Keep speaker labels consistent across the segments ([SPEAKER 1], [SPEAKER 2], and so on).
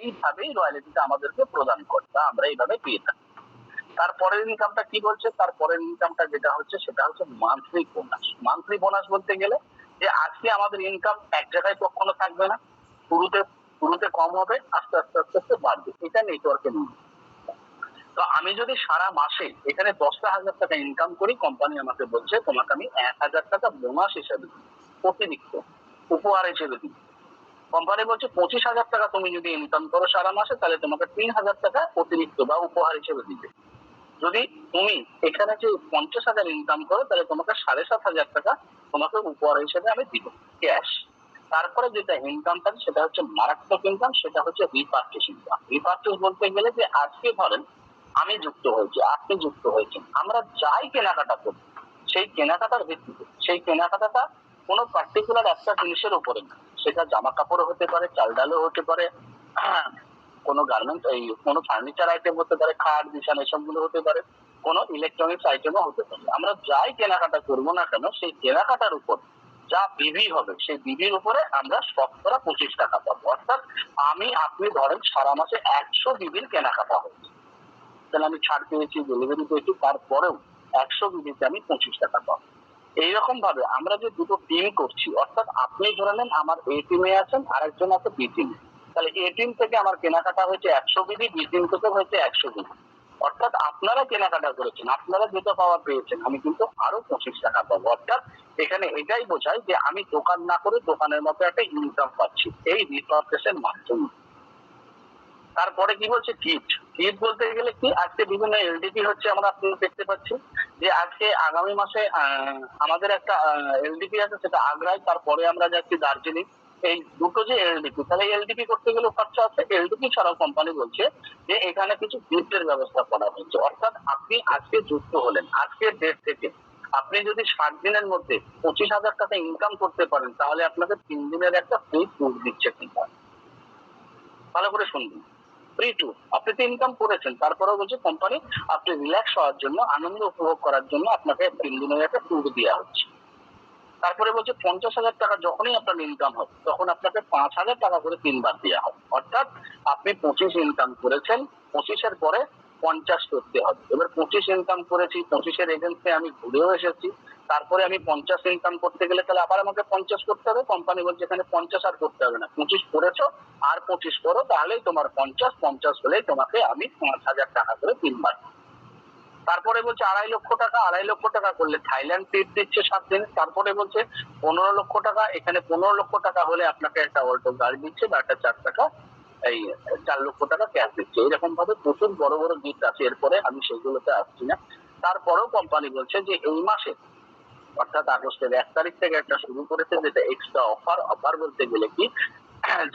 [SPEAKER 1] এইভাবেই রয়্যালিটিটা আমাদেরকে প্রদান করে, বা আমরা এইভাবে পেয়ে থাকি। তারপরের ইনকামটা কি বলছে? তারপরের ইনকামটা যেটা হচ্ছে সেটা হচ্ছে মান্থলি বোনাস। মান্থলি বোনাস বলতে গেলে যে আজকে আমাদের ইনকাম এক জায়গায় কখনো থাকবে না, শুরুতে শুরুতে কম হবে, আস্তে আস্তে আস্তে আস্তে বাড়বে। এটা নেটওয়ার্কের নিয়ম। তো আমি যদি সারা মাসে এখানে 10,000 টাকা ইনকাম করি, কোম্পানি আমাকে বলছে তোমাকে আমি 1,000 টাকা বোনাস হিসেবে দিই, অতিরিক্ত উপহার হিসেবে দিই। কোম্পানি বলছে 25,000 টাকা তুমি যদি ইনকাম করো সারা মাসে, তাহলে তোমাকে 3,000 টাকা অতিরিক্ত বা উপহার হিসেবে দিবে। যদি তুমি এখানে যে 50,000 ইনকাম করো, তাহলে তোমাকে 7,500 টাকা তোমাকে উপহার হিসেবে আমি দিব, ক্যাশ। তারপরে যেটা ইনকাম থাকে সেটা হচ্ছে মারাত্মক ইনকাম, সেটা হচ্ছে রিপার্চেস ইনকাম। রিপার্চেস বলতে গেলে যে আজকে ধরেন আমি যুক্ত হয়েছি, আপনি যুক্ত হয়েছেন, আমরা যাই কেনাকাটা করি সেই কেনাকাটার ভিত্তিতে, সেই কেনাকাটাটা কোনো পার্টিকুলার একটা জিনিসের উপরে না, সেটা জামা কাপড় হতে পারে, চাল ডালও হতে পারে, কোনো গার্মেন্টস, এই কোনো ফার্নিচার আইটেম হতে পারে, খাট বিছানা এসবগুলো হতে পারে, কোনো ইলেকট্রনিক্স আইটেমও হতে পারে। আমরা যাই কেনাকাটা করবো না কেন, সেই কেনাকাটার উপর যা বিবি হবে সেই বিবির উপরে আমরা শতকরা 25 টাকা পাবো। অর্থাৎ আমি আপনি ধরেন সারা মাসে 100 বিবির কেনাকাটা হচ্ছে, তাহলে আমি ছাড় পেয়েছি, ডেলিভারি পেয়েছি, তারপরেও 100 বিবিতে আমি 25 টাকা পাবো। এইরকম ভাবে আমরা যে দুটো টিম করছি, অর্থাৎ আপনি ধরে নেন আমার এ টিমে আছেন, আরেকজন আছে বি টিমে, তাহলে এ টিম থেকে আমার কেনাকাটা হয়েছে 100 বিবি, বি টিম থেকে হয়েছে 100 বিবি। অর্থাৎ আপনারা কেনাকাটা করেছেন, আপনারা যেটা পাওয়া পেয়েছেন, আমি কিন্তু আরো 25 টাকা পাবো। অর্থাৎ এখানে এটাই বোঝায় যে আমি দোকান না করে দোকানের মতো একটা ইনকাম পাচ্ছি এই রিপার্চেসের মাধ্যমে। তারপরে কি বলছে গিফট। গিফট বলতে গেলে কি, আজকে বিভিন্ন এলডিপি হচ্ছে, আমরা আপনি দেখতে পাচ্ছি যে আজকে আগামী মাসে আমাদের একটা এলডিপি আছে, সেটা আগ্রায়, তারপরে আমরা যাচ্ছি দার্জিলিং। এই দুটো যে এলডিপি, তাহলে এলডিপি করতে গেলেও খরচা আছে। এলডিপি ছাড়াও কোম্পানি বলছে যে এখানে কিছু গিফটের ব্যবস্থা করা হচ্ছে। অর্থাৎ আপনি আজকে যুক্ত হলেন, আজকের ডেট থেকে আপনি যদি 60 দিনের মধ্যে 25,000 টাকা ইনকাম করতে পারেন, তাহলে আপনাকে 3 দিনের একটা ফ্রি ট্যুর দিচ্ছে কিন্তু। ভালো করে শুনবেন, ফ্রি ট্যুর। আপনি তো ইনকাম করেছেন, তারপরেও বলছে কোম্পানি আপনি রিল্যাক্স হওয়ার জন্য, আনন্দ উপভোগ করার জন্য আপনাকে 3 দিনের একটা ট্যুর দেওয়া হচ্ছে। তারপরে বলছে 50,000 টাকা যখনই আপনার ইনকাম হবে, তখন আপনাকে 5,000 টাকা করে 3 বার দেওয়া হবে। অর্থাৎ আপনি 25 ইনকাম করেছেন, 25-এর পরে 50 করতে হবে। এবার 25 ইনকাম করেছি, 25-এর এগেন্সে আমি ঘুরেও এসেছি, তারপরে আমি 50 ইনকাম করতে গেলে তাহলে আবার আমাকে 50 করতে হবে। কোম্পানি বলছে এখানে 50 আর করতে হবে না, 25 করেছো আর 25 করো, তাহলেই তোমার 50 হলেই তোমাকে আমি 5,000 টাকা করে 3 বার। তারপরে বলছে 2.5 লক্ষ টাকা, 2.5 লক্ষ টাকা করলে থাইল্যান্ড ট্রিপ দিচ্ছে 7 দিন। তারপরে বলছে 15 লক্ষ টাকা, এখানে 15 লক্ষ টাকা হলে আপনাকে একটা অল্টো গাড়ি দিচ্ছে বা একটা 4 টাকা, এই 4 লক্ষ টাকা ক্যাশ দিচ্ছে। এরকম ভাবে প্রচুর বড় বড় গিফট আছে, এরপরে আমি সেগুলোতে আসছি না। তারপরেও কোম্পানি বলছে যে এই মাসে, অর্থাৎ আগস্টের 1 তারিখ থেকে একটা শুরু করেছে, যেটা এক্সট্রা অফার। অফার বলতে গেলে কি,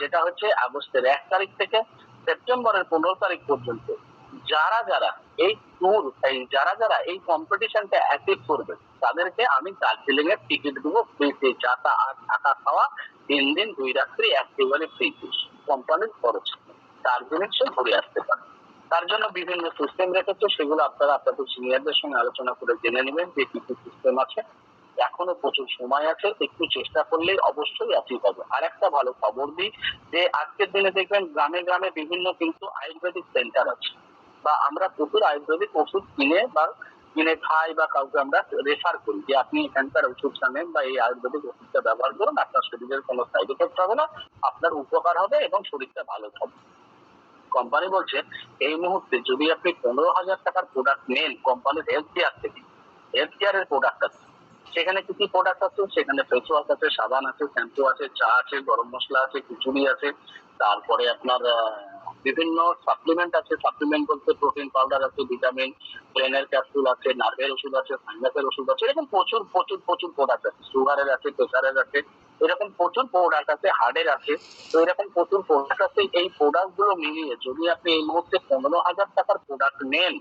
[SPEAKER 1] যেটা হচ্ছে আগস্টের 1 তারিখ থেকে সেপ্টেম্বরের 15 তারিখ পর্যন্ত যারা যারা এই ট্যুর, যারা যারা এই কম্পিটিশনটা অ্যাচিভ করবে, তাদেরকে আমি দার্জিলিং এর টিকিট দেবো ফ্রিতে, যাতায়াত, থাকা, খাওয়া, 3 দিন 2 রাত্রি একেবারে ফ্রি, কোম্পানির খরচ। দার্জিলিং সে ঘুরে আসতে পারে। তার জন্য বিভিন্ন সিস্টেম রেখেছে, সেগুলো আপনারা আপনাদের সিনিয়রদের সঙ্গে আলোচনা করে জেনে নেবেন যে কি কি সিস্টেম আছে। এখনো প্রচুর সময় আছে, একটু চেষ্টা করলেই অবশ্যই অ্যাচিভ হবে। আর একটা ভালো খবর দিই, যে আজকের দিনে দেখবেন গ্রামে গ্রামে বিভিন্ন কিন্তু আয়ুর্বেদিক সেন্টার আছে, বা আমরা প্রচুর আয়ুর্বেদিক ওষুধ কিনে খাই, বা কাউকে আমরা রেফার করি যে আপনি এখানকার ওষুধটা নেন বা এই আয়ুর্বেদিক ওষুধটা ব্যবহার করুন, আপনার শরীরের কোনো সাইড এফেক্ট হবে না, আপনার উপকার হবে এবং শরীরটা ভালো থাকবে। কোম্পানি বলছে এই মুহূর্তে যদি আপনি 15,000 টাকার প্রোডাক্ট নেন কোম্পানির হেলথ কেয়ার থেকে, হেলথ কেয়ারের প্রোডাক্ট আছে, সেখানে কি কি প্রোডাক্ট আছে, সেখানে ফেস ওয়াশ আছে, সাবান আছে, শ্যাম্পু আছে, চা আছে, গরম মশলা আছে, খিচুড়ি আছে, তারপরে আপনার বিভিন্ন সাপ্লিমেন্ট আছে। সাপ্লিমেন্ট বলতে প্রোটিন পাউডার আছে, ভিটামিন, ব্রেনের ক্যাপসুল আছে, নার্ভের ওষুধ আছে, সাইনাসের ওষুধ আছে, এরকম প্রচুর প্রচুর প্রচুর প্রোডাক্ট আছে। সুগারের আছে, প্রেসারের আছে, এরকম প্রচুর প্রোডাক্ট আছে, হার্টের আছে। তো এরকম প্রচুর প্রোডাক্ট আছে। এই প্রোডাক্ট গুলো মিলিয়ে যদি আপনি এই মুহূর্তে 15,000 টাকার প্রোডাক্ট নেন,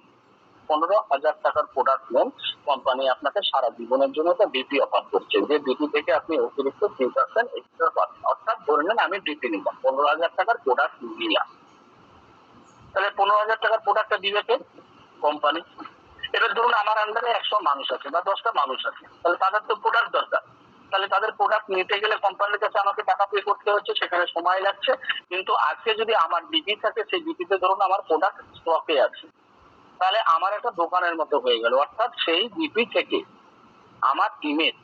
[SPEAKER 1] 15,000 টাকার প্রোডাক্ট নেন, কোম্পানি আপনাকে সারা জীবনের জন্য একটা ডিপি অফার করছে, যে ডিপি থেকে আপনি অতিরিক্ত 3% এক্সট্রা পাবেন। অর্থাৎ ধরে নেন আমি ডিপি নিলাম, 15,000 টাকার প্রোডাক্ট নিলাম, তাহলে 15,000 টাকার প্রোডাক্টটা দিবে কে? কোম্পানি। এবার ধরুন আমার আন্ডারে 100 মানুষ আছে বা 10টা মানুষ আছে, তাহলে তাদের তো প্রোডাক্ট দরকার। তাহলে তাদের প্রোডাক্ট নিতে গেলে কোম্পানির কাছে আমাকে টাকা পে করতে হচ্ছে, সেখানে সময় লাগছে। কিন্তু আজকে যদি আমার ডিপি থাকে, সেই ডিপিতে ধরুন আমার প্রোডাক্ট স্টকে আছে, তাহলে আমার একটা দোকানের মতো হয়ে গেল। অর্থাৎ সেই ডিপি থেকে আমার টিমের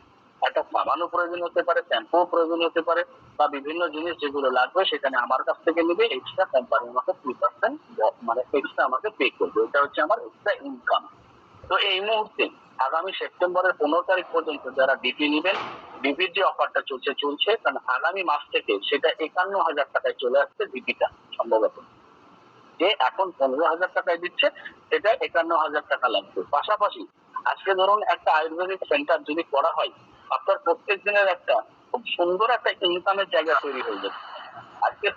[SPEAKER 1] একটা সাবানও প্রয়োজন হতে পারে, শ্যাম্পুও প্রয়োজন হতে পারে, বা বিভিন্ন জিনিস যেগুলো লাগবে সেখানে আমার কাছ থেকে নেবে, এক্সট্রা কোম্পানি আমাকে 3% মানে এক্সট্রা আমাকে পে করবে। এটা হচ্ছে আমার এক্সট্রা ইনকাম। তো এই মুহূর্তে আগামী সেপ্টেম্বরের 15 তারিখ পর্যন্ত যারা ডিপি নেবেন, ডিপির যে অফারটা চলছে, কারণ আগামী মাস থেকে সেটা 51,000 টাকায় চলে আসছে ডিপিটা সম্ভবত। যে এখন 15,000 টাকায় দিচ্ছে, এটা 51,000 টাকা লাগবে। পাশাপাশি আজকে ধরুন একটা আয়ুর্বেদিক সেন্টার যদি করা হয়, আপনার প্রত্যেক দিনের একটা খুব সুন্দর একটা ইনকামের জায়গা তৈরি হয়ে যাবে। আজকে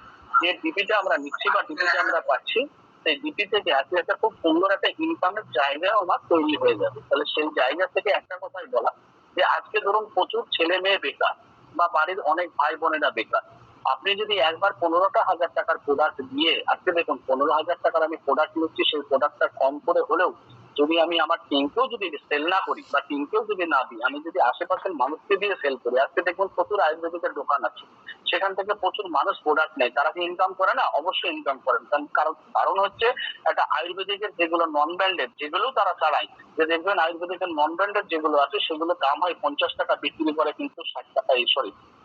[SPEAKER 1] যে ডিপিটা আমরা নিচ্ছি বা ডিপিটা আমরা পাচ্ছি, সেই ডিপি থেকে আজকে একটা খুব সুন্দর একটা ইনকামের জায়গা আমার তৈরি হয়ে যাবে। তাহলে সেই জায়গা থেকে একটা কথাই বলা, যে আজকে ধরুন প্রচুর ছেলে মেয়ে বেকার, বা বাড়ির অনেক ভাই বোনেরা বেকার। আপনি যদি একবার 15,000 টাকার প্রোডাক্ট দিয়ে, আজকে দেখুন 15,000 টাকার আমি প্রোডাক্ট নিচ্ছি, সেই প্রোডাক্টটা কম করে হলেও যদি আমি আমার টিমকেও যদি সেল না করি বা টিমকেও যদি না দিই, আমি যদি আশেপাশের মানুষকে দিয়ে সেল করি, আজকে দেখুন প্রচুর আয়ুর্বেদিকের দোকান আছে, সেখান থেকে প্রচুর মানুষ প্রোডাক্ট নেয়। তারা কি ইনকাম করে না? অবশ্যই ইনকাম করেন। কারণ হচ্ছে একটা আয়ুর্বেদিকের যেগুলো নন ব্র্যান্ডেড, যেগুলো তারা চালায়, যে দেখবেন আয়ুর্বেদিকের নন ব্র্যান্ডেড যেগুলো আছে সেগুলো দাম হয় 50 টাকা, বিক্রি করে কিন্তু 60 টাকা,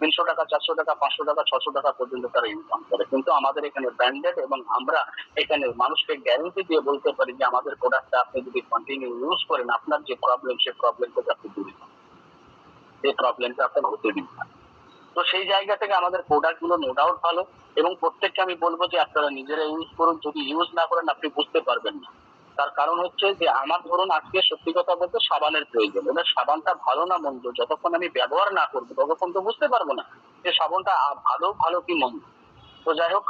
[SPEAKER 1] 300 টাকা, 400 টাকা, 500 টাকা, 600 টাকা পর্যন্ত তারা ইনকাম করে। কিন্তু আমাদের এখানে ব্র্যান্ডেড, এবং আমরা এখানে মানুষকে গ্যারেন্টি দিয়ে বলতে পারি যে আমাদের প্রোডাক্টটা আপনি যদি কন্টিনিউ ইউজ করেন, আপনার যে প্রবলেম, সেই প্রবলেম থেকে আপনি দূরে পাবেন, যে প্রবলেমটা আপনার হতে দিন না। তো সেই জায়গা থেকে আমাদের প্রোডাক্ট গুলো নো ডাউট ভালো, এবং প্রত্যেককে আমি বলবো যে আপনারা নিজেরা ইউজ করুন। যদি ইউজ না করেন আপনি বুঝতে পারবেন না। তার কারণ হচ্ছে যে আমার ধরুন আজকে সত্যি কথা বলতে সাবানের প্রয়োজন, এবার সাবানটা ভালো না মন্দ যতক্ষণ আমি ব্যবহার না করবো ততক্ষণ তো বুঝতে পারবো না যে সাবানটা ভালো কি মন্দ। তো যাই হোক,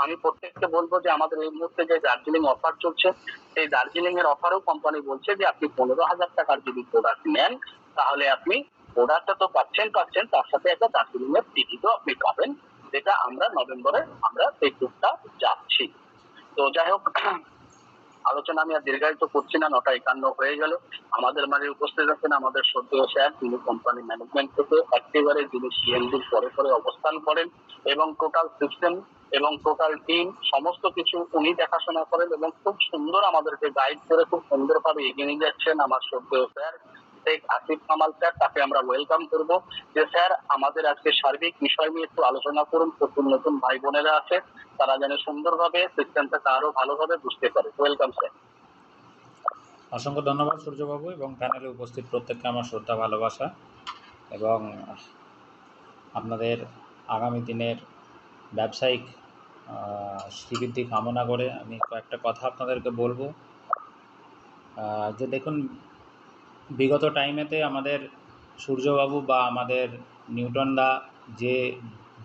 [SPEAKER 1] আমি প্রত্যেককে বলবো যে আমাদের এই মুহূর্তে যে দার্জিলিং অফার চলছে, সেই দার্জিলিং এর অফারও কোম্পানি বলছে যে আপনি 15,000 টাকার যদি প্রোডাক্ট নেন, তাহলে আপনি প্রোডাক্টটা তো পাচ্ছেন, তার সাথে একটা দার্জিলিং এর টিকিটও আপনি পাবেন, যেটা আমরা নভেম্বরে আমরা সেই ট্যুরটা যাচ্ছি। তো যাই হোক, আলোচনা আমি আর দীর্ঘায়িত করছি না, 9:51 হয়ে গেল। আমাদের মাঝে উপস্থিত আছেন আমাদের শ্রদ্ধেয় স্যার, তিনি কোম্পানি ম্যানেজমেন্ট থেকে একেবারে যিনি সিএনডির পরে অবস্থান করেন, এবং টোটাল সিস্টেম এবং টোটাল টিম সমস্ত কিছু উনি দেখাশোনা করেন, এবং খুব সুন্দর আমাদেরকে গাইড করে খুব সুন্দরভাবে এগিয়ে নিয়ে যাচ্ছেন আমার শ্রদ্ধেয় স্যার শেখ আসিফ কামাল স্যার। তাকে আমরা ওয়েলকাম করব, যে স্যার আমাদের আজকে সার্বিক বিষয় নিয়ে একটু আলোচনা করুন। নতুন নতুন ভাই বোনেরা আছে, তারা যেন সুন্দরভাবে সিস্টেমটাকে আরো ভালোভাবে বুঝতে পারে। Welcome sir.
[SPEAKER 2] অসংখ্য ধন্যবাদ সূর্যবাবু, এবং প্যানেলে উপস্থিত প্রত্যেককে আমার শ্রদ্ধা ভালোবাসা, এবং আপনাদের আগামী দিনের ব্যবসায়িক শ্রীবৃদ্ধি কামনা করে আমি কয়েকটা কথা আপনাদেরকে বলবো। যে দেখুন, বিগত টাইমেতে আমাদের সূর্যবাবু বা আমাদের নিউটনদা যে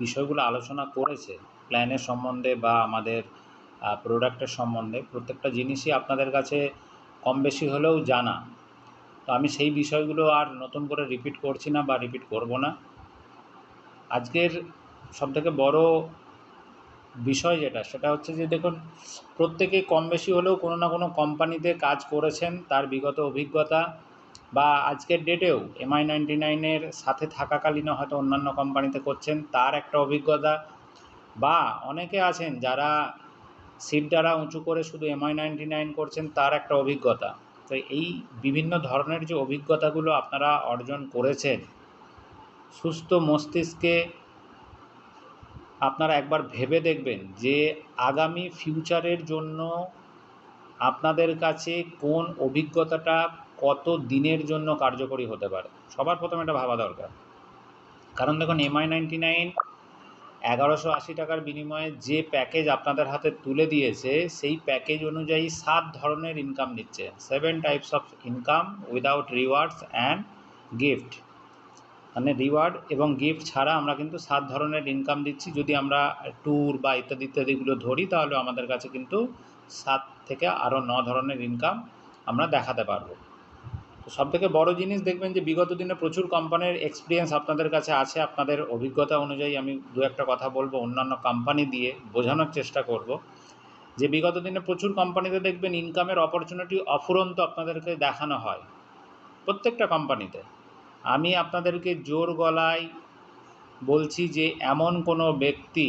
[SPEAKER 2] বিষয়গুলো আলোচনা করেছে প্ল্যানের সম্বন্ধে বা আমাদের প্রোডাক্টের সম্বন্ধে, প্রত্যেকটা জিনিসই আপনাদের কাছে কম বেশি হলেও জানা। তো আমি সেই বিষয়গুলো আর নতুন করে রিপিট করছি না বা রিপিট করব না। আজকের সবথেকে বড় বিষয় সেটা হচ্ছে যে দেখুন, প্রত্যেকে কম বেশি হলেও কোনো না কোনো কোম্পানিতে কাজ করেছেন, তার বিগত অভিজ্ঞতা, বা আজকের ডেটেও MI99-এর সাথে থাকাকালীনও হয়তো অন্যান্য কোম্পানিতে করছেন, তার একটা অভিজ্ঞতা, বা অনেকে আছেন যারা সিট দ্বারা উঁচু করে শুধু MI99 করছেন, তার একটা অভিজ্ঞতা। তো এই বিভিন্ন ধরনের যে অভিজ্ঞতাগুলো আপনারা অর্জন করেছেন, সুস্থ মস্তিষ্কে আপনারা একবার ভেবে দেখবেন যে আগামী ফিউচারের জন্য আপনাদের কাছে কোন অভিজ্ঞতাটা কত দিনের জন্য কার্যকরী হতে পারে। সবার প্রথমে এটা ভাবা দরকার। কারণ দেখুন, MI99 1180 টাকার বিনিময়ে যে প্যাকেজ আপনাদের হাতে তুলে দিয়েছে, সেই প্যাকেজ অনুযায়ী 7 ধরনের ইনকাম দিচ্ছে। 7 types of income without rewards and gift. মানে রিওয়ার্ড এবং গিফট ছাড়া আমরা কিন্তু 7 ধরনের ইনকাম দিচ্ছি। যদি আমরা ট্যুর বা ইত্যাদিগুলো ধরি, তাহলে আমাদের কাছে কিন্তু 7 থেকে আরও 9 ধরনের ইনকাম আমরা দেখাতে পারবো। তো সবথেকে বড় জিনিস দেখবেন যে বিগত দিনে প্রচুর কোম্পানির এক্সপিরিয়েন্স আপনাদের কাছে আছে। আপনাদের অভিজ্ঞতা অনুযায়ী আমি দু একটা কথা বলবো, অন্যান্য কোম্পানি দিয়ে বোঝানোর চেষ্টা করব যে বিগত দিনে প্রচুর কোম্পানিতে দেখবেন ইনকামের অপরচুনিটি অফুরন্ত আপনাদেরকে দেখানো হয়, প্রত্যেকটা কোম্পানিতে। আমি আপনাদেরকে জোর গলায় বলছি যে এমন কোনো ব্যক্তি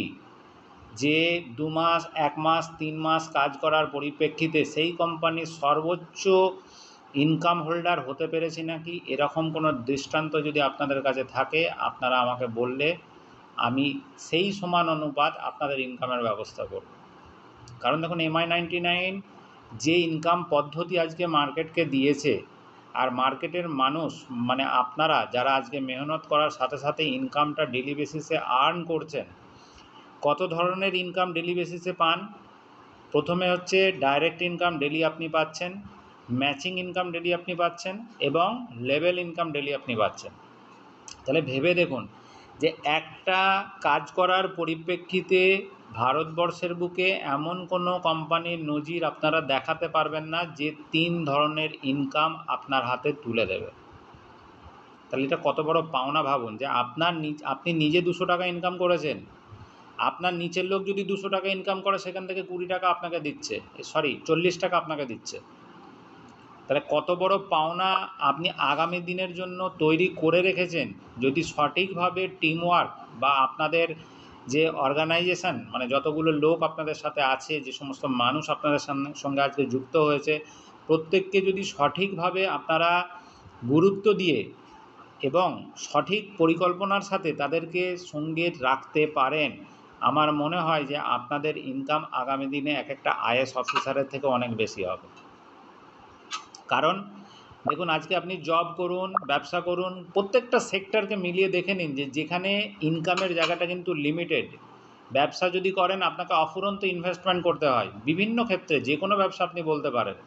[SPEAKER 2] যে 2 মাস, 1 মাস, 3 মাস কাজ করার পরিপ্রেক্ষিতে সেই কোম্পানির সর্বোচ্চ ইনকাম হোল্ডার হতে পেরেছি নাকি, এরকম কোনো দৃষ্টান্ত যদি আপনাদের কাছে থাকে আপনারা আমাকে বললে আমি সেই সমান অনুপাত আপনাদের ইনকামের ব্যবস্থা করব। কারণ দেখুন, MI99 যে ইনকাম পদ্ধতি আজকে মার্কেটকে দিয়েছে, আর মার্কেটের মানুষ মানে আপনারা যারা আজকে মেহনত করার সাথে সাথে ইনকামটা ডেলি বেসিসে আর্ন করছেন, কত ধরনের ইনকাম ডেলি বেসিসে পান। প্রথমে হচ্ছে ডাইরেক্ট ইনকাম ডেলি আপনি পাচ্ছেন, ম্যাচিং ইনকাম ডেলি আপনি পাচ্ছেন এবং লেভেল ইনকাম ডেলি আপনি পাচ্ছেন। তাহলে ভেবে দেখুন যে একটা কাজ করার পরিপ্রেক্ষিতে ভারতবর্ষের বুকে এমন কোনো কোম্পানির নজির আপনারা দেখাতে পারবেন না যে 3 ধরনের ইনকাম আপনার হাতে তুলে দেবে। তাহলে এটা কত বড় পাওনা ভাবুন যে আপনি নিজে 200 টাকা ইনকাম করেছেন, আপনার নিচের লোক যদি 200 টাকা ইনকাম করে সেখান থেকে 20 টাকা আপনাকে দিচ্ছে, 40 টাকা আপনাকে দিচ্ছে। তাহলে কত বড় পাওনা আপনি আগামী দিনের জন্য তৈরি করে রেখেছেন যদি সঠিকভাবে টিমওয়ার্ক বা আপনাদের যে অর্গানাইজেশন মানে যতগুলো লোক আপনাদের সাথে আছে, যে সমস্ত মানুষ আপনাদের সঙ্গে আজকে যুক্ত হয়েছে, প্রত্যেককে যদি সঠিকভাবে আপনারা গুরুত্ব দিয়ে এবং সঠিক পরিকল্পনার সাথে তাদেরকে সঙ্গে রাখতে পারেন, আমার মনে হয় যে আপনাদের ইনকাম আগামী দিনে এক একটা আইএএস অফিসারের থেকে অনেক বেশি হবে। কারণ দেখুন, আজকে আপনি জব করুন, ব্যবসা করুন, প্রত্যেকটা সেক্টরকে মিলিয়ে দেখে নিন যে যেখানে ইনকামের জায়গাটা কিন্তু লিমিটেড। ব্যবসা যদি করেন আপনাকে অফুরন্ত ইনভেস্টমেন্ট করতে হয় বিভিন্ন ক্ষেত্রে, যে কোনো ব্যবসা আপনি বলতে পারেন।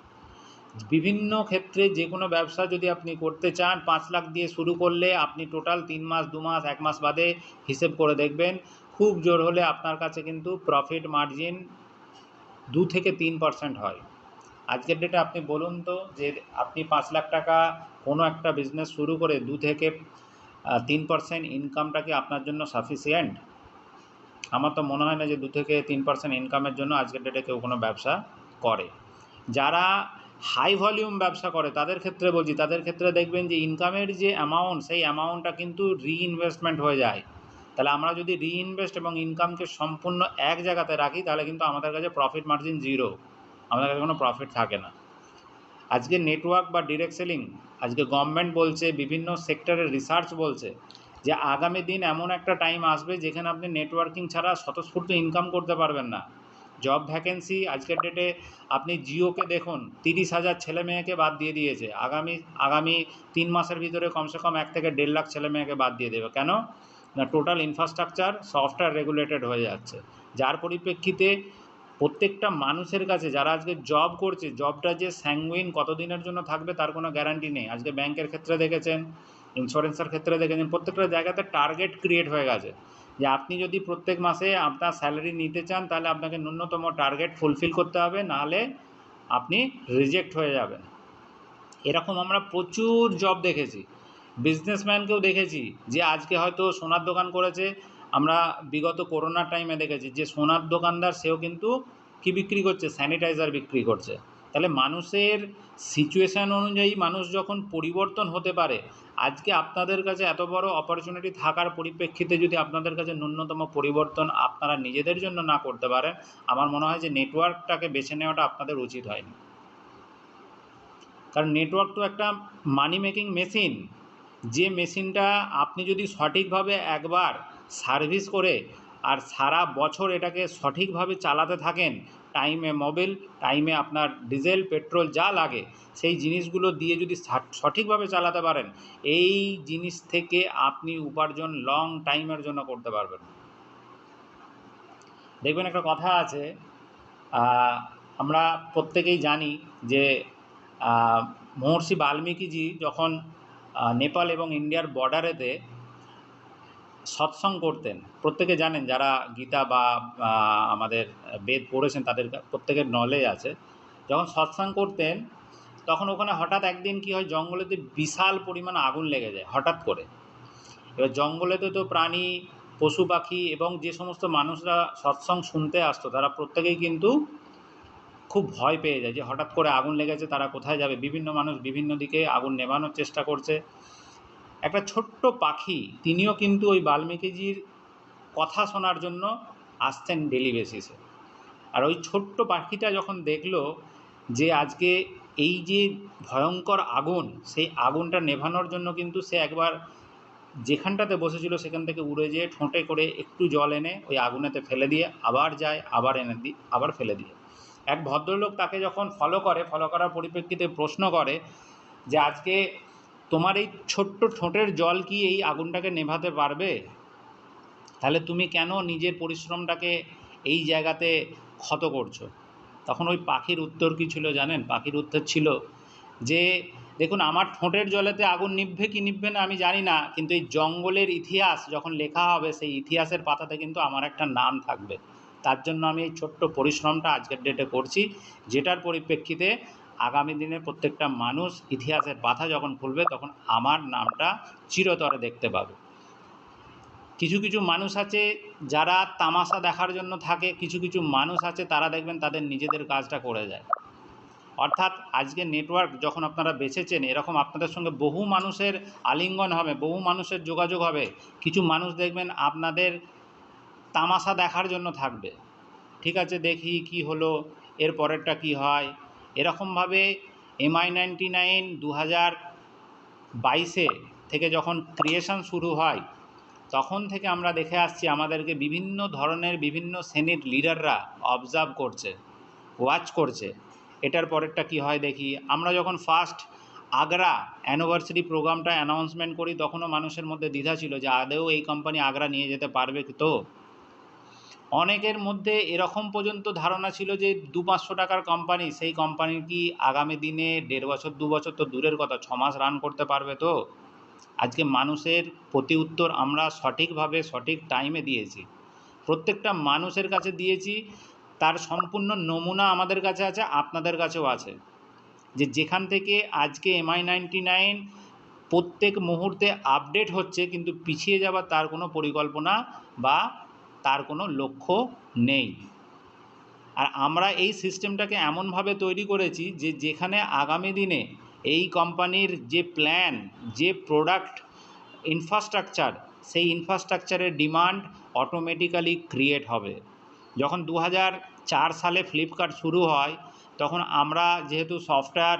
[SPEAKER 2] বিভিন্ন ক্ষেত্রে যে কোনো ব্যবসা যদি আপনি করতে চান, 5 লাখ দিয়ে শুরু করলে আপনি টোটাল 3 মাস, 2 মাস, 1 মাস বাদে হিসেব করে দেখবেন, খুব জোর হলে আপনার কাছে কিন্তু প্রফিট মার্জিন 2 থেকে 3% হয়। আজকের ডেটে আপনি বলুন তো যে আপনি 5 লাখ টাকা কোনো একটা বিজনেস শুরু করে 2 থেকে 3% ইনকামটা কি আপনার জন্য সাফিসিয়েন্ট? আমার তো মনে হয় না যে 2 থেকে 3% ইনকামের জন্য আজকের ডেটে কেউ কোনো ব্যবসা করে। যারা হাই ভলিউম ব্যবসা করে তাদের ক্ষেত্রে বলছি, তাদের ক্ষেত্রে দেখবেন যে ইনকামের যে অ্যামাউন্ট, সেই অ্যামাউন্টটা কিন্তু রিইনভেস্টমেন্ট হয়ে যায়। তাহলে আমরা যদি রিইনভেস্ট এবং ইনকামকে সম্পূর্ণ এক জায়গাতে রাখি তাহলে কিন্তু আমাদের কাছে প্রফিট মার্জিন 0, আমাদের কাছে কোনো প্রফিট থাকে না। আজকে নেটওয়ার্ক বা ডিরেক্ট সেলিং, আজকে গভর্নমেন্ট বলছে, বিভিন্ন সেক্টরের রিসার্চ বলছে যে আগামী দিন এমন একটা টাইম আসবে যেখানে আপনি নেটওয়ার্কিং ছাড়া স্বতঃস্ফূর্ত ইনকাম করতে পারবেন না। জব ভ্যাকেন্সি আজকের ডেটে আপনি জিওকে দেখুন, 30,000 ছেলে মেয়েকে বাদ দিয়ে দিয়েছে। আগামী 3 মাসের ভিতরে কমসে কম 1 থেকে 1.5 লাখ ছেলে মেয়েকে বাদ দিয়ে দেবে। কেন না? টোটাল ইনফ্রাস্ট্রাকচার সফটওয়্যার রেগুলেটেড হয়ে যাচ্ছে, যার পরিপ্রেক্ষিতে প্রত্যেকটা মানুষের কাছে যারা আজকে জব করছে, জবটা যে স্যাঙ্গুইন কতদিনের জন্য থাকবে তার কোনো গ্যারান্টি নেই। আজকে ব্যাংকের ক্ষেত্রে দেখেছেন, ইন্স্যুরেন্সের ক্ষেত্রে দেখেছেন, প্রত্যেকটা জায়গাতে টার্গেট ক্রিয়েট হয়ে গেছে যে আপনি যদি প্রত্যেক মাসে আপনার স্যালারি নিতে চান তাহলে আপনাকে ন্যূনতম টার্গেট ফুলফিল করতে হবে, নাহলে আপনি রিজেক্ট হয়ে যাবেন। এরকম আমরা প্রচুর জব দেখেছি। বিজনেসম্যানকেও দেখেছি যে আজকে হয়তো সোনার দোকান করেছে, আমরা বিগত করোনার টাইমে দেখেছি যে সোনার দোকানদার সেও কিন্তু কি বিক্রি করছে? স্যানিটাইজার বিক্রি করছে। তাহলে মানুষের সিচুয়েশান অনুযায়ী মানুষ যখন পরিবর্তন হতে পারে, আজকে আপনাদের কাছে এত বড় অপরচুনিটি থাকার পরিপ্রেক্ষিতে যদি আপনাদের কাছে ন্যূনতম পরিবর্তন আপনারা নিজেদের জন্য না করতে পারেন, আমার মনে হয় যে নেটওয়ার্কটাকে বেছে নেওয়াটা আপনাদের উচিত হয়নি। কারণ নেটওয়ার্ক তো একটা মানি মেকিং মেশিন, যে মেশিনটা আপনি যদি সঠিকভাবে একবার সার্ভিস করে আর সারা বছর এটাকে সঠিকভাবে চালাতে থাকেন, টাইমে মোবিল, টাইমে আপনার ডিজেল পেট্রোল যা লাগে সেই জিনিসগুলো দিয়ে যদি সঠিকভাবে চালাতে পারেন, এই জিনিস থেকে আপনি উপার্জন লং টাইমের জন্য করতে পারবেন। দেখবেন একটা কথা আছে, আমরা প্রত্যেকেই জানি যে মহর্ষি বাল্মীকিজি যখন নেপাল এবং ইন্ডিয়ার বর্ডারেতে সৎসঙ্গ করতেন, প্রত্যেকে জানেন যারা গীতা বা আমাদের বেদ পড়েছেন তাদের প্রত্যেকের নলেজ আছে। যখন সৎসঙ্গ করতেন তখন ওখানে হঠাৎ একদিন কী হয়, জঙ্গলেতে বিশাল পরিমাণ আগুন লেগে যায় হঠাৎ করে। এবার জঙ্গলেতে তো প্রাণী, পশু পাখি এবং যে সমস্ত মানুষরা সৎসঙ্গ শুনতে আসতো তারা প্রত্যেকেই কিন্তু খুব ভয় পেয়ে যায় যে হঠাৎ করে আগুন লেগেছে, তারা কোথায় যাবে। বিভিন্ন মানুষ বিভিন্ন দিকে আগুন নেভানোর চেষ্টা করছে। একটা ছোট্ট পাখি, তিনিও কিন্তু ওই বাল্মীকিজির কথা শোনার জন্য আসতেন ডেলি বেসিসে। আর ওই ছোট্ট পাখিটা যখন দেখলো যে আজকে এই যে ভয়ঙ্কর আগুন, সেই আগুনটা নেভানোর জন্য কিন্তু সে একবার যেখানটাতে বসেছিল সেখান থেকে উড়ে যেয়ে ঠোঁটে করে একটু জল এনে ওই আগুনেতে ফেলে দিয়ে আবার যায়, আবার এনে আবার ফেলে দিয়ে। এক ভদ্রলোক তাকে যখন ফলো করার পরিপ্রেক্ষিতে প্রশ্ন করে যে আজকে তোমার এই ছোট্ট ঠোঁটের জল কি এই আগুনটাকে নেভাতে পারবে? তাহলে তুমি কেন নিজের পরিশ্রমটাকে এই জায়গাতে ক্ষত করছো? তখন ওই পাখির উত্তর কী ছিল জানেন? পাখির উত্তর ছিল যে দেখুন, আমার ঠোঁটের জলেতে আগুন নিভবে কি নিভবে না আমি জানি না, কিন্তু এই জঙ্গলের ইতিহাস যখন লেখা হবে সেই ইতিহাসের পাতাতে কিন্তু আমার একটা নাম থাকবে। তার জন্য আমি এই ছোট্ট পরিশ্রমটা আজকের ডেটে করছি, যেটার পরিপ্রেক্ষিতে আগামী দিনে প্রত্যেকটা মানুষ ইতিহাসের পাতা যখন খুলবে তখন আমার নামটা চিরতরে দেখতে পাবে। কিছু কিছু মানুষ আছে যারা তামাশা দেখার জন্য থাকে, কিছু কিছু মানুষ আছে তারা দেখবেন তাদের নিজেদের কাজটা করে যায়। অর্থাৎ আজকে নেটওয়ার্ক যখন আপনারা বেছেছেন, এরকম আপনাদের সঙ্গে বহু মানুষের আলিঙ্গন হবে, বহু মানুষের যোগাযোগ হবে। কিছু মানুষ দেখবেন আপনাদের তামাশা দেখার জন্য থাকবে, ঠিক আছে দেখি কি হলো, এর পরেরটা কি হয়। এরকমভাবে MI99 2022 থেকে যখন ক্রিয়েশন শুরু হয় তখন থেকে আমরা দেখে আসছি আমাদেরকে বিভিন্ন ধরনের বিভিন্ন শ্রেণীর লিডাররা অবজার্ভ করছে, ওয়াচ করছে। এটার পরেরটা কি হয় দেখি। আমরা যখন ফার্স্ট আগ্রা অ্যানিভার্সারি প্রোগ্রামটা অ্যানাউন্সমেন্ট করি তখনও মানুষের মধ্যে দ্বিধা ছিল যে আদৌ এই কোম্পানি আগ্রা নিয়ে যেতে পারবে তো। অনেকের মধ্যে এরকম পর্যন্ত ধারণা ছিল যে 200-500 টাকার কোম্পানি, সেই কোম্পানি কি আগামী দিনে 1.5 বছর 2 বছর তো দূরের কথা, 6 মাস রান করতে পারবে তো। আজকে মানুষের প্রতি উত্তর আমরা সঠিকভাবে সঠিক টাইমে দিয়েছি, প্রত্যেকটা মানুষের কাছে দিয়েছি। তার সম্পূর্ণ নমুনা আমাদের কাছে আছে, আপনাদের কাছেও আছে, যে যেখান থেকে আজকে MI99 প্রত্যেক মুহূর্তে আপডেট হচ্ছে, কিন্তু পিছিয়ে যাওয়ার তার কোনো পরিকল্পনা বা তার কোনো লক্ষ্য নেই। আর আমরা এই সিস্টেমটাকে এমনভাবে তৈরি করেছি যে যেখানে আগামী দিনে এই কোম্পানির যে প্ল্যান, যে প্রোডাক্ট ইনফ্রাস্ট্রাকচার, সেই ইনফ্রাস্ট্রাকচারের ডিমান্ড অটোমেটিক্যালি ক্রিয়েট হবে। যখন 2004 সালে ফ্লিপকার্ট শুরু হয় তখন আমরা যেহেতু সফটওয়্যার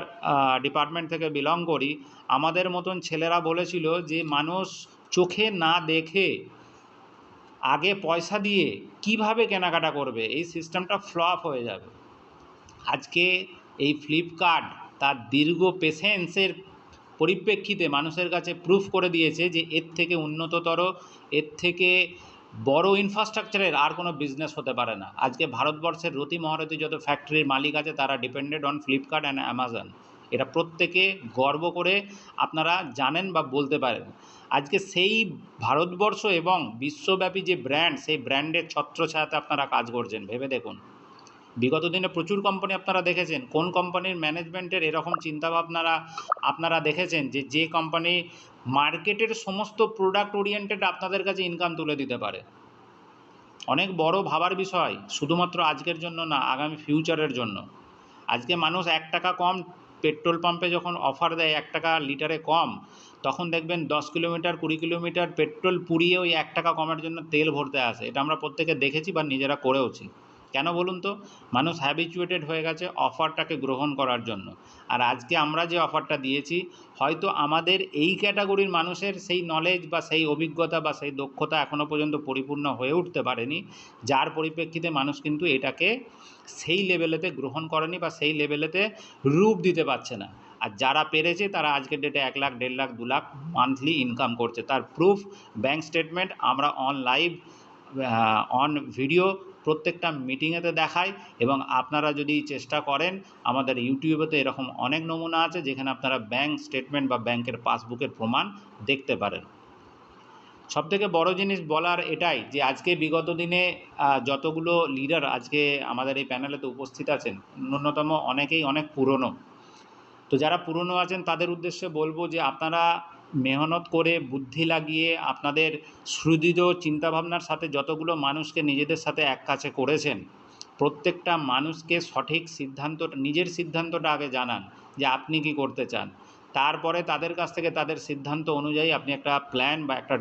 [SPEAKER 2] ডিপার্টমেন্ট থেকে বিলং করি, আমাদের মতন ছেলেরা বলেছিল যে মানুষ চোখে না দেখে আগে পয়সা দিয়ে কিভাবে কেনাকাটা করবে, এই সিস্টেমটা ফ্লপ হয়ে যাবে। আজকে এই ফ্লিপকার্ট তার দীর্ঘ পেশেন্সের পরিপ্রেক্ষিতে মানুষের কাছে প্রুফ করে দিয়েছে যে এর থেকে উন্নততর, এর থেকে বড় ইনফ্রাস্ট্রাকচারের আর কোনো বিজনেস হতে পারে না। আজকে ভারতবর্ষের রতি মহারথী যত ফ্যাক্টরির মালিক আছে তারা depended on Flipkart and Amazon. এটা প্রত্যেকে গর্ব করে আপনারা জানেন বা বলতে পারেন। আজকে সেই ভারতবর্ষ এবং বিশ্বব্যাপী যে ব্র্যান্ড, সেই ব্র্যান্ডের ছত্রছায়াতে আপনারা কাজ করছেন। ভেবে দেখুন, বিগত দিনে প্রচুর কোম্পানি আপনারা দেখেছেন, কোন কোম্পানির ম্যানেজমেন্টের এরকম চিন্তাভাবনারা আপনারা দেখেছেন যে যে কোম্পানি মার্কেটের সমস্ত প্রোডাক্ট ওরিয়েন্টেড আপনাদের কাছে ইনকাম তুলে দিতে পারে। অনেক বড় ভাবার বিষয়, শুধুমাত্র আজকের জন্য না, আগামী ফিউচারের জন্য। আজকে মানুষ 1 টাকা কম পেট্রোল পাম্পে যখন অফার দেয় 1 টাকা লিটারে কম, তখন দেখবেন 10 কিলোমিটার 20 কিলোমিটার পেট্রোল পুড়িয়ে ওই 1 টাকা কমের জন্য তেল ভরতে আসে। এটা আমরা প্রত্যেকে দেখেছি বা নিজেরা করেওছি। কেন বলুন তো? মানুষ হ্যাবিচুয়েটেড হয়ে গেছে অফারটাকে গ্রহণ করার জন্য। আর আজকে আমরা যে অফারটা দিয়েছি, হয়তো আমাদের এই ক্যাটাগরির মানুষের সেই নলেজ বা সেই অভিজ্ঞতা বা সেই দক্ষতা এখনও পর্যন্ত পরিপূর্ণ হয়ে উঠতে পারেনি, যার পরিপ্রেক্ষিতে মানুষ কিন্তু এটাকে সেই লেভেলেতে গ্রহণ করেনি বা সেই লেভেলেতে রূপ দিতে পারছে না। আর যারা পেরেছে তারা আজকের ডেটে 1 লাখ 1.5 লাখ 2 লাখ মান্থলি ইনকাম করছে। তার প্রুফ ব্যাঙ্ক স্টেটমেন্ট আমরা অন লাইভ অন ভিডিও প্রত্যেকটা মিটিংয়েতে দেখাই। এবং আপনারা যদি চেষ্টা করেন, আমাদের ইউটিউবেতে এরকম অনেক নমুনা আছে যেখানে আপনারা ব্যাঙ্ক স্টেটমেন্ট বা ব্যাংকের পাসবুকের প্রমাণ দেখতে পারেন। সবথেকে বড় জিনিস বলার এটাই যে আজকে বিগত দিনে যতগুলো লিডার আজকে আমাদের এই প্যানেলেতে উপস্থিত আছেন, ন্যূনতম অনেকেই অনেক পুরনো। তো যারা পুরনো আছেন তাদের উদ্দেশ্যে বলবো যে আপনারা মেহনত করে বুদ্ধি লাগিয়ে আপনাদের সুদৃঢ় চিন্তাভাবনার সাথে যতগুলো মানুষকে নিজেদের সাথে এক কাছে করেছেন, প্রত্যেকটা মানুষকে সঠিক সিদ্ধান্তটা, নিজের সিদ্ধান্তটা আগে জানান যে আপনি কি করতে চান। তারপরে তাদের কাছ থেকে তাদের সিদ্ধান্ত অনুযায়ী আপনি একটা প্ল্যান বা একটা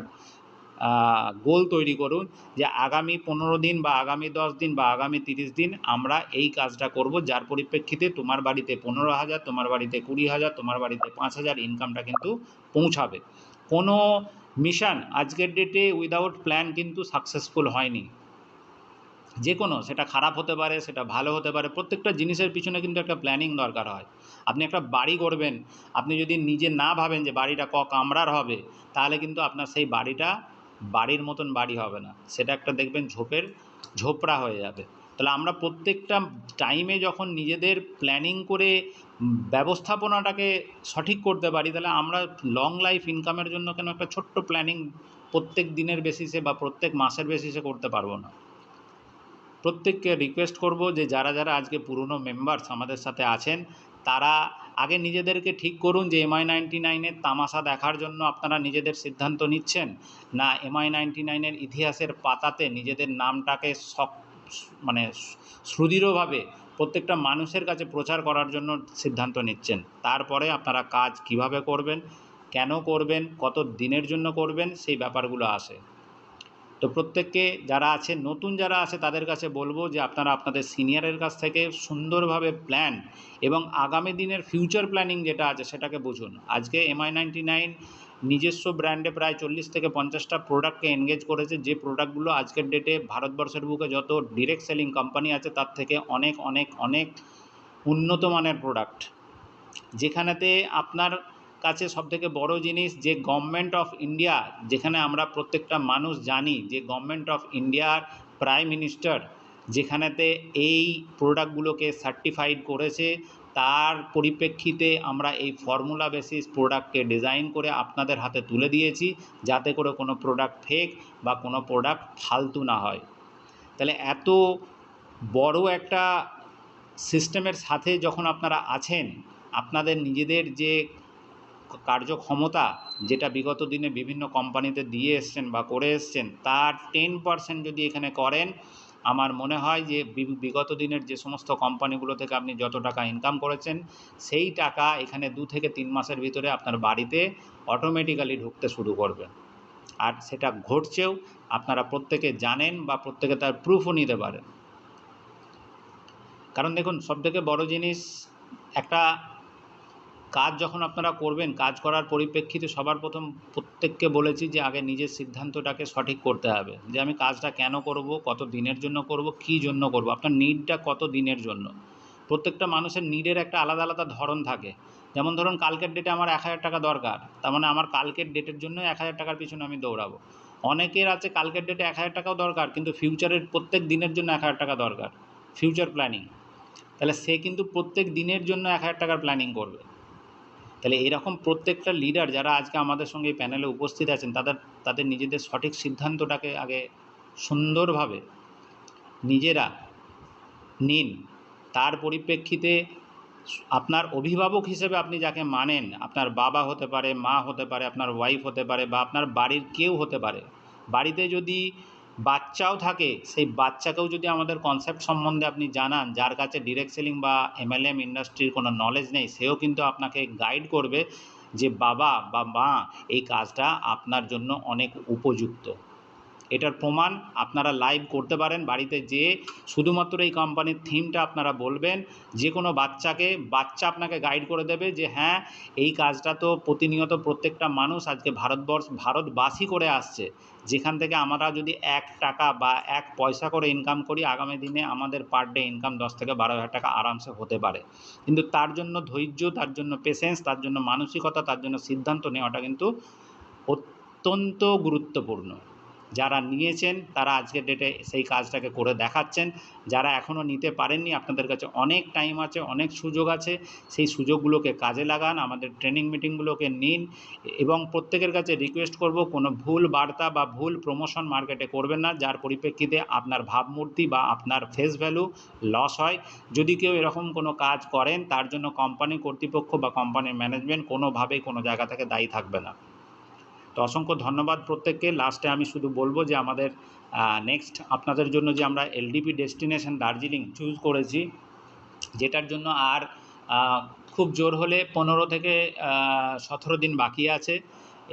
[SPEAKER 2] গোল তৈরি করুন যে আগামী 15 দিন বা আগামী 10 দিন বা আগামী 30 দিন আমরা এই কাজটা করব, যার পরিপ্রেক্ষিতে তোমার বাড়িতে 15,000, তোমার বাড়িতে 20,000, তোমার বাড়িতে 5,000 ইনকামটা কিন্তু পৌঁছাবে। কোনো মিশন আজকের ডেটে উইদাউট প্ল্যান কিন্তু সাকসেসফুল হয়নি। যে কোনো, সেটা খারাপ হতে পারে, সেটা ভালো হতে পারে, প্রত্যেকটা জিনিসের পিছনে কিন্তু একটা প্ল্যানিং দরকার হয়। আপনি একটা বাড়ি করবেন, আপনি যদি নিজে না ভাবেন যে বাড়িটা কামরার হবে, তাহলে কিন্তু আপনার সেই বাড়িটা বাড়ির মতন বাড়ি হবে না, সেটা একটা দেখবেন ঝোপড়া হয়ে যাবে। তাহলে আমরা প্রত্যেকটা টাইমে যখন নিজেদের প্ল্যানিং করে ব্যবস্থাপনাটাকে সঠিক করতে পারি, তাহলে আমরা লং লাইফ ইনকামের জন্য কেন একটা ছোট্ট প্ল্যানিং প্রত্যেক দিনের বেসিসে বা প্রত্যেক মাসের বেসিসে করতে পারবো না? প্রত্যেককে রিকোয়েস্ট করব যে যারা যারা আজকে পুরনো মেম্বার্স আমাদের সাথে আছেন, তারা আগে নিজেদেরকে ঠিক করুন যে MI99-এর তামাশা দেখার জন্য আপনারা নিজেদের সিদ্ধান্ত নিচ্ছেন, না MI99-এর ইতিহাসের পাতাতে নিজেদের নামটাকে মানে সুদৃঢ়ভাবে প্রত্যেকটা মানুষের কাছে প্রচার করার জন্য সিদ্ধান্ত নিচ্ছেন। তারপরে আপনারা কাজ কিভাবে করবেন, কেন করবেন, কত দিনের জন্য করবেন, সেই ব্যাপারগুলো আসে। তো প্রত্যেককে যারা আছে, নতুন যারা আছে, তাদের কাছে বলবো যে আপনারা আপনাদের সিনিয়রের কাছ থেকে সুন্দরভাবে প্ল্যান এবং আগামী দিনের ফিউচার প্ল্যানিং যেটা আছে সেটাকে বুঝুন। আজকে MI99 নিজস্ব ব্র্যান্ডে প্রায় 40 থেকে 50টা প্রোডাক্টকে এনগেজ করেছে, যে প্রোডাক্টগুলো আজকের ডেটে ভারতবর্ষের বুকে যত ডিরেক্ট সেলিং কোম্পানি আছে তার থেকে অনেক অনেক অনেক উন্নত মানের প্রোডাক্ট। যেখানেতে আপনার কাছে সবথেকে বড় জিনিস যে গভর্নমেন্ট অফ ইন্ডিয়া, যেখানে আমরা প্রত্যেকটা মানুষ জানি যে গভর্নমেন্ট অফ ইন্ডিয়ার প্রাইম মিনিস্টার যেখানেতে এই প্রোডাক্টগুলোকে সার্টিফাইড করেছে, তার পরিপ্রেক্ষিতে আমরা এই ফর্মুলা বেসিস প্রোডাক্টকে ডিজাইন করে আপনাদের হাতে তুলে দিয়েছি, যাতে করে কোনো প্রোডাক্ট ফেক বা কোনো প্রোডাক্ট ফালতু না হয়। তাহলে এত বড় একটা সিস্টেমের সাথে যখন আপনারা আছেন, আপনাদের নিজেদের যে কার্যক্ষমতা যেটা বিগত দিনে বিভিন্ন কোম্পানিতে দিয়ে এসছেন বা করে এসছেন, তার 10% যদি এখানে করেন, আমার মনে হয় যে বিগত দিনের যে সমস্ত কোম্পানিগুলো থেকে আপনি যত টাকা ইনকাম করেছেন, সেই টাকা এখানে 2 থেকে 3 মাসের ভিতরে আপনার বাড়িতে অটোমেটিক্যালি ঢুকতে শুরু করবে। আর সেটা ঘটছেও, আপনারা প্রত্যেকে জানেন বা প্রত্যেকে তার প্রুফও নিতে পারেন। কারণ দেখুন, সবথেকে বড় জিনিস, একটা কাজ যখন আপনারা করবেন, কাজ করার পরিপ্রেক্ষিতে সবার প্রথম প্রত্যেককে বলেছি যে আগে নিজের সিদ্ধান্তটাকে সঠিক করতে হবে, যে আমি কাজটা কেন করব, কত দিনের জন্য করব, কী জন্য করব, আপনার নিডটা কত দিনের জন্য। প্রত্যেকটা মানুষের নিডের একটা আলাদা আলাদা ধরন থাকে। যেমন ধরুন, কালকের ডেটে আমার 1,000 টাকা দরকার, তার মানে আমার কালকের ডেটের জন্য 1,000 টাকার পিছনে আমি দৌড়াবো। অনেকের আছে কালকের ডেটে 1,000 টাকাও দরকার, কিন্তু ফিউচারের প্রত্যেক দিনের জন্য 1,000 টাকা দরকার, ফিউচার প্ল্যানিং। তাহলে সে কিন্তু প্রত্যেক দিনের জন্য 1,000 টাকার প্ল্যানিং করবে। তাহলে এরকম প্রত্যেকটা লিডার যারা আজকে আমাদের সঙ্গে এই প্যানেলে উপস্থিত আছেন, তাদের নিজেদের সঠিক সিদ্ধান্তটাকে আগে সুন্দরভাবে নিজেরা নিন। তার পরিপ্রেক্ষিতে আপনার অভিভাবক হিসেবে আপনি যাকে মানেন, আপনার বাবা হতে পারে, মা হতে পারে, আপনার ওয়াইফ হতে পারে, বা আপনার বাড়ির কেউ হতে পারে। বাড়িতে যদি বাচ্চাও থাকে, সেই বাচ্চাকেও যদি আমাদের কনসেপ্ট সম্বন্ধে আপনি জানান, যার কাছে ডিরেক্ট সেলিং বা MLM ইন্ডাস্ট্রির কোনো নলেজ নেই, সেও কিন্তু আপনাকে গাইড করবে যে বাবা বা মা, এই কাজটা আপনার জন্য অনেক উপযুক্ত। এটার প্রমাণ আপনারা লাইভ করতে পারেন বাড়িতে যেয়ে। শুধুমাত্র এই কোম্পানির থিমটা আপনারা বলবেন, যে কোনো বাচ্চা আপনাকে গাইড করে দেবে যে হ্যাঁ, এই কাজটা তো প্রতিনিয়ত প্রত্যেকটা মানুষ আজকে ভারতবাসী করে আসছে, যেখান থেকে আমরা যদি 1 টাকা বা 1 পয়সা করে ইনকাম করি, আগামী দিনে আমাদের পার ডে ইনকাম 10 থেকে 12,000 টাকা আরামসে হতে পারে। কিন্তু তার জন্য ধৈর্য, তার জন্য পেশেন্স, তার জন্য মানসিকতা, তার জন্য সিদ্ধান্ত নেওয়াটা কিন্তু অত্যন্ত গুরুত্বপূর্ণ। যারা নিয়েছেন তারা আজকের ডেটে সেই কাজটাকে করে দেখাচ্ছেন। যারা এখনও নিতে পারেননি, আপনাদের কাছে অনেক টাইম আছে, অনেক সুযোগ আছে, সেই সুযোগগুলোকে কাজে লাগান, আমাদের ট্রেনিং মিটিংগুলোকে নিন। এবং প্রত্যেকের কাছে রিকোয়েস্ট করব, কোনো ভুল বার্তা বা ভুল প্রমোশন মার্কেটে করবেন না, যার পরিপ্রেক্ষিতে আপনার ভাবমূর্তি বা আপনার ফেস ভ্যালু লস হয়। যদি কেউ এরকম কোনো কাজ করেন, তার জন্য কোম্পানি কর্তৃপক্ষ বা কোম্পানির ম্যানেজমেন্ট কোনোভাবেই কোনো জায়গা থেকে দায়ী থাকবে না। তো অসংখ্য ধন্যবাদ প্রত্যেককে। লাস্টে আমি শুধু বলবো যে আমাদের নেক্সট আপনাদের জন্য যে আমরা LDP ডেস্টিনেশন দার্জিলিং চুজ করেছি, যেটার জন্য আর খুব জোর হলে 15 থেকে 17 দিন বাকি আছে।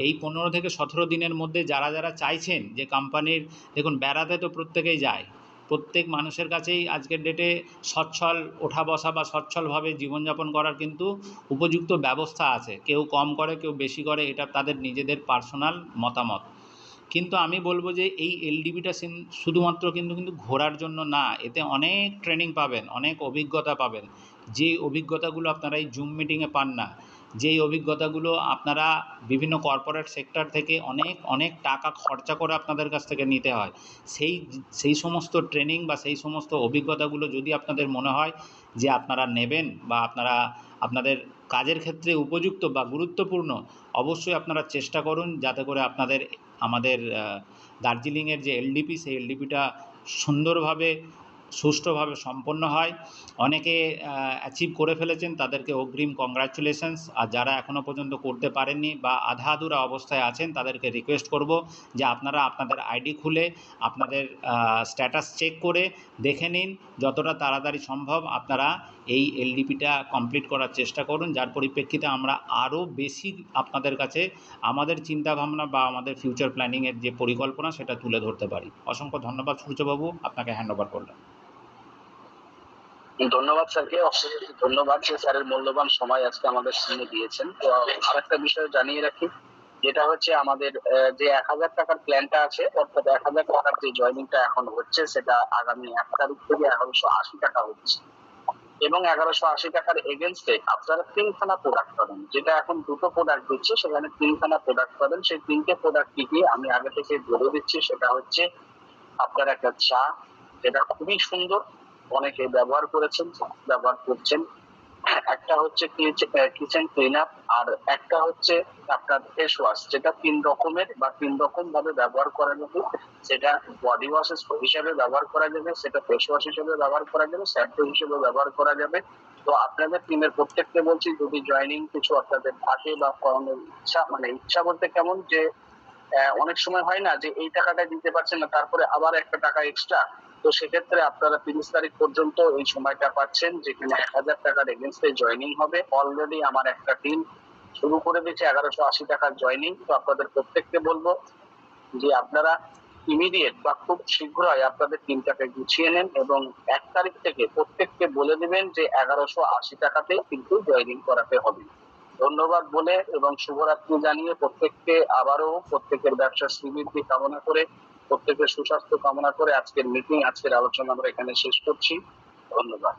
[SPEAKER 2] এই 15 থেকে 17 দিনের মধ্যে যারা যারা চাইছেন যে কোম্পানির, দেখুন বেড়াতে তো প্রত্যেকেই যায়, প্রত্যেক মানুষের কাছেই আজকের ডেটে সচ্ছল ওঠা বসা বা সচ্ছলভাবে জীবনযাপন করার কিন্তু উপযুক্ত ব্যবস্থা আছে। কেউ কম করে, কেউ বেশি করে, এটা তাদের নিজেদের পার্সোনাল মতামত। কিন্তু আমি বলবো যে এই এলডিপিটা শুধুমাত্র কিন্তু ঘোরার জন্য না, এতে অনেক ট্রেনিং পাবেন, অনেক অভিজ্ঞতা পাবেন, যে অভিজ্ঞতাগুলো আপনারা এই জুম মিটিংয়ে পান না, যেই অভিজ্ঞতাগুলো আপনারা বিভিন্ন কর্পোরেট সেক্টর থেকে অনেক অনেক টাকা খরচা করে আপনাদের কাছ থেকে নিতে হয়, সেই সমস্ত ট্রেনিং বা সেই সমস্ত অভিজ্ঞতাগুলো যদি আপনাদের মনে হয় যে আপনারা নেবেন বা আপনারা আপনাদের কাজের ক্ষেত্রে উপযুক্ত বা গুরুত্বপূর্ণ, অবশ্যই আপনারা চেষ্টা করুন যাতে করে আপনাদের আমাদের দার্জিলিংয়ের যে এলডিপি, সেই এলডিপিটা সুন্দরভাবে সুষ্ঠুভাবে সম্পন্ন হয়। অনেকে অ্যাচিভ করে ফেলেছেন, তাদেরকে অগ্রিম কংগ্রাচুলেশনস। আর যারা এখনও পর্যন্ত করতে পারেননি বা আধা আধুরা অবস্থায় আছেন, তাদেরকে রিকোয়েস্ট করব যে আপনারা আপনাদের আইডি খুলে আপনাদের স্ট্যাটাস চেক করে দেখে নিন, যতটা তাড়াতাড়ি সম্ভব আপনারা এই এলডিপিটা কমপ্লিট করার চেষ্টা করুন, যার পরিপ্রেক্ষিতে আমরা আরও বেশি আপনাদের কাছে আমাদের চিন্তাভাবনা বা আমাদের ফিউচার প্ল্যানিংয়ের যে পরিকল্পনা সেটা তুলে ধরতে পারি। অসংখ্য ধন্যবাদ সূর্যবাবু, আপনাকে হ্যান্ড ওভার করলাম।
[SPEAKER 1] ধন্যবাদ স্যারকে, অসংখ্য ধন্যবাদ যে স্যারের মূল্যবান সময় আজকে আমাদের সামনে দিয়েছেন। তো আরেকটা বিষয় জানিয়ে রাখি, যেটা হচ্ছে আমাদের যে 1000 টাকার প্ল্যানটা আছে, অর্থাৎ 1000 টাকার যে জয়েনিংটা এখন হচ্ছে, সেটা আগামী 1 তারিখ থেকে 1180 টাকা হচ্ছে, এবং 1180 টাকার এগেনস্টে আপনারা 3খানা প্রোডাক্ট পাবেন। যেটা এখন 2টো প্রোডাক্ট দিচ্ছে, সেখানে 3খানা প্রোডাক্ট পাবেন। সেই 3টে প্রোডাক্ট কি কি আমি আগে থেকে বলে দিচ্ছি। সেটা হচ্ছে আপনার একটা চা, যেটা খুবই সুন্দর, অনেকে ব্যবহার করেছেন, ব্যবহার করছেন। একটা হচ্ছে কিচেন ক্লিন আপ, আর একটা হচ্ছে আপনার ফেস ওয়াশ, যেটা 3 রকমের বা 3 রকম ভাবে ব্যবহার করা যাবে। সেটা বডি ওয়াশ হিসেবে ব্যবহার করা যাবে, সেটা ফেস ওয়াশ হিসেবে ব্যবহার করা যাবে, শ্যাম্পু হিসেবে ব্যবহার করা যাবে। তো আপনাদের টিমের প্রত্যেককে বলছি, যদি জয়েনিং কিছু আপনাদের থাকে বা করানোর ইচ্ছা, মানে ইচ্ছা বলতে কেমন, যে অনেক সময় হয় না যে এই টাকাটা দিতে পারছেন না, তারপরে আবার একটা টাকা এক্সট্রা। তো সেক্ষেত্রে আপনারা 30 তারিখ পর্যন্ত এই সময়টা পাচ্ছেন, যেখানে 1000 টাকার এগেনস্টে জয়েনিং হবে। অলরেডি আমার একটা টিম শুরু করে দিয়েছে 1180 টাকার জয়েনিং। তো আপনাদের প্রত্যেককে বলবো যে আপনারা ইমিডিয়েট বা খুব শীঘ্রই আপনাদের টিমটাকে গুছিয়ে নেন, এবং 1 তারিখ থেকে প্রত্যেককে বলে দিবেন যে 1180 টাকাতে কিন্তু জয়েনিং করাতে হবে। ধন্যবাদ বলে এবং শুভরাত্রি জানিয়ে প্রত্যেককে আবারও প্রত্যেকের ব্যবসার শ্রীবৃদ্ধি কামনা করে, প্রত্যেকের সুস্বাস্থ্য কামনা করে আজকের মিটিং, আজকের আলোচনা আমরা এখানে শেষ করছি। ধন্যবাদ।